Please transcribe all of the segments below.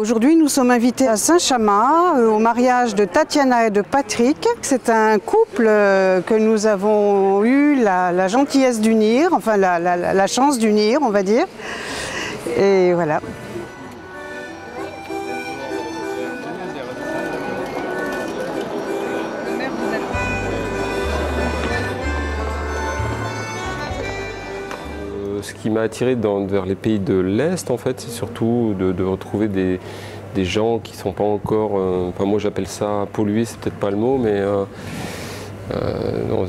Aujourd'hui, nous sommes invités à Saint-Chamas, au mariage de Tatiana et de Patrick. C'est un couple que nous avons eu la gentillesse d'unir, enfin la chance d'unir, on va dire. Et voilà. Ce qui m'a attiré vers les pays de l'Est, en fait, c'est surtout de retrouver des gens qui ne sont pas encore, enfin moi j'appelle ça pollués, c'est peut-être pas le mot, mais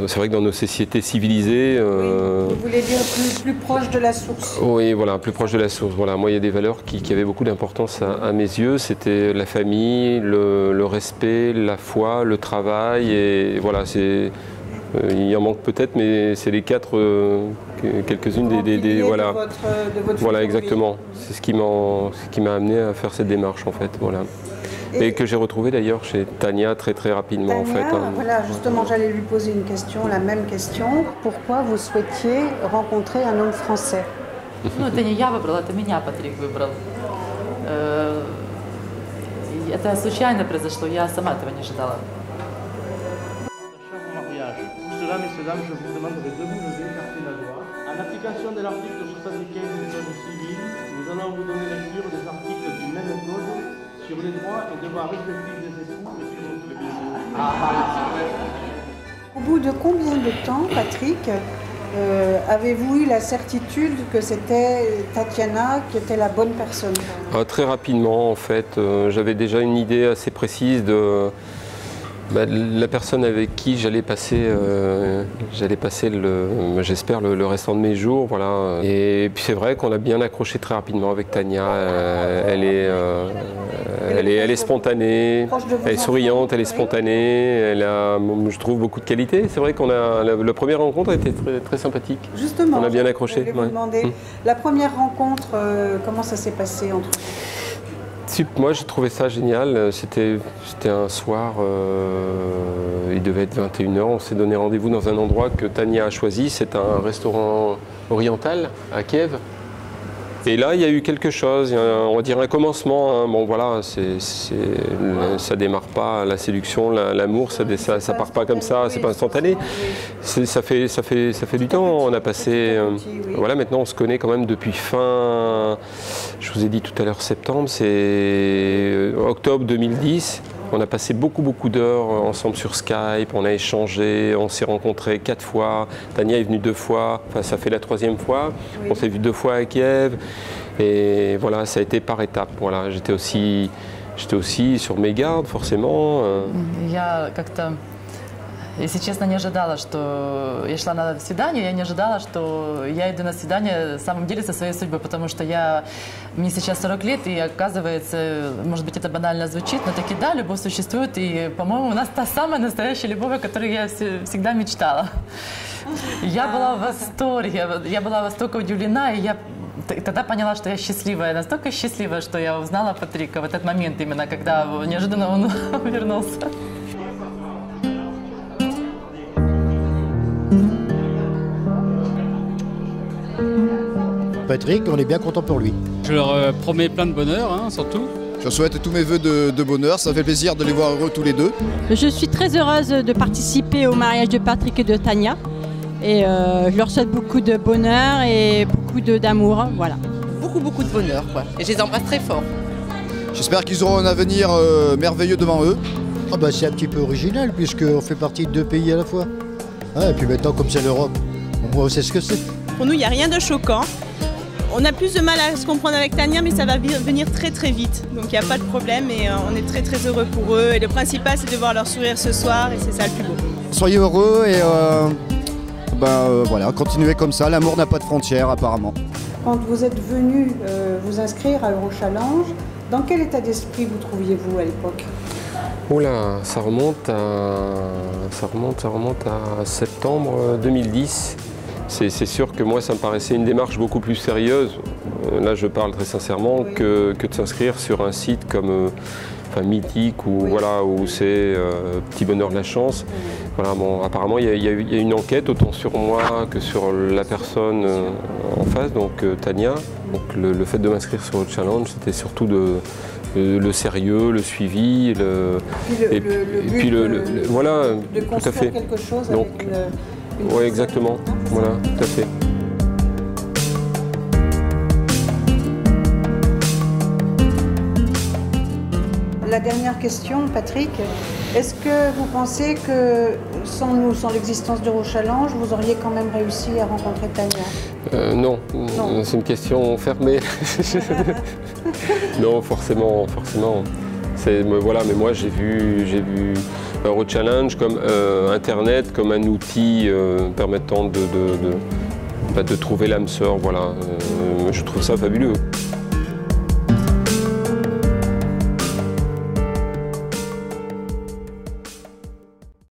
c'est vrai que dans nos sociétés civilisées... Vous voulez dire plus proche de la source? Oui, voilà, plus proche de la source. Voilà, moi il y a des valeurs qui avaient beaucoup d'importance à mes yeux, c'était la famille, le respect, la foi, le travail, et voilà, c'est... Il y en manque peut-être, mais c'est les quatre, quelques-unes des voilà, de votre voilà exactement. C'est ce qui m'a amené à faire cette démarche en fait, voilà. Et que j'ai retrouvé d'ailleurs chez Tania très rapidement en fait. Voilà, justement, j'allais lui poser une question, la même question. Pourquoi vous souhaitiez rencontrer un homme français? Ну, это не я выбрала, это меня Патрик выбрал. Это случайно произошло, я сама этого не ожидала. Cela, messieurs, dames, je vous demanderai de vous lever, écarter la voix. En application de l'article 75 du Code civil, nous allons vous donner lecture des articles du même code sur les droits et devoirs respectifs des époux et sur le bien. Au bout de combien de temps, Patrick, avez-vous eu la certitude que c'était Tatiana qui était la bonne personne? Très rapidement, en fait. J'avais déjà une idée assez précise de... la personne avec qui j'allais passer j'espère, le restant de mes jours, voilà. Et puis c'est vrai qu'on a bien accroché très rapidement avec Tania. Elle est spontanée, elle est souriante, elle est spontanée, elle a, je trouve, beaucoup de qualités. C'est vrai qu'on a la première rencontre a été très sympathique. Justement, on a bien accroché. Je voulais vous demander, la première rencontre, comment ça s'est passé entre vous? Moi j'ai trouvé ça génial, c'était un soir, il devait être 21 h, on s'est donné rendez-vous dans un endroit que Tania a choisi, c'est un restaurant oriental à Kiev. Et là il y a eu quelque chose, on va dire un commencement, hein. Bon voilà, ça démarre pas, la séduction, l'amour, ça part pas comme ça, c'est pas instantané. Ça fait du temps, on a passé, voilà, maintenant on se connaît quand même depuis fin, je vous ai dit tout à l'heure septembre, c'est octobre 2010. On a passé beaucoup d'heures ensemble sur Skype, on a échangé, on s'est rencontrés 4 fois, Tania est venue 2 fois, enfin ça fait la 3e fois, oui. On s'est vu 2 fois à Kiev, et voilà, ça a été par étapes. Voilà, j'étais aussi sur mes gardes, forcément. Если честно, не ожидала, что я шла на свидание, я не ожидала, что я иду на свидание, в самом деле, со своей судьбой, потому что мне сейчас 40 лет, и оказывается, может быть, это банально звучит, но таки да, любовь существует, и, по-моему, у нас та самая настоящая любовь, о которой я всегда мечтала. Я была в восторге, я была настолько удивлена, и я тогда поняла, что я счастливая, настолько счастливая, что я узнала Патрика в этот момент именно, когда неожиданно он вернулся. Patrick, on est bien content pour lui. Je leur promets plein de bonheur, hein, surtout. Je souhaite tous mes vœux de bonheur, ça fait plaisir de les voir heureux tous les deux. Je suis très heureuse de participer au mariage de Patrick et de Tania. Et je leur souhaite beaucoup de bonheur et beaucoup d'amour, voilà. Beaucoup de bonheur, quoi. Et je les embrasse très fort. J'espère qu'ils auront un avenir merveilleux devant eux. Ah bah c'est un petit peu original puisqu'on fait partie de 2 pays à la fois. Ah, et puis maintenant, comme c'est l'Europe, on sait ce que c'est. Pour nous, il n'y a rien de choquant. On a plus de mal à se comprendre avec Tania, mais ça va venir très vite. Donc il n'y a pas de problème et on est très heureux pour eux. Et le principal, c'est de voir leur sourire ce soir et c'est ça le plus beau. Soyez heureux et voilà, continuez comme ça. L'amour n'a pas de frontières apparemment. Quand vous êtes venu vous inscrire à Eurochallenge, dans quel état d'esprit vous trouviez-vous à l'époque? Oula, ça remonte à septembre 2010. C'est sûr que moi, ça me paraissait une démarche beaucoup plus sérieuse. Là, je parle très sincèrement, oui. que de s'inscrire sur un site comme Mythique ou oui. Voilà, où c'est Petit Bonheur de la Chance. Oui. Voilà, bon, apparemment, il y a une enquête autant sur moi que sur la personne en face, donc Tania. Donc, le fait de m'inscrire sur le challenge, c'était surtout le sérieux, le suivi, voilà, de tout à construire fait. quelque chose Donc, avec une oui, exactement. Voilà, tout à fait. La dernière question, Patrick. Est-ce que vous pensez que sans nous, sans l'existence d'Eurochallenge, vous auriez quand même réussi à rencontrer Tania? Non, c'est une question fermée. Non, forcément. Voilà, mais moi j'ai vu Eurochallenge comme Internet, comme un outil permettant de trouver l'âme sœur. Voilà. Je trouve ça fabuleux.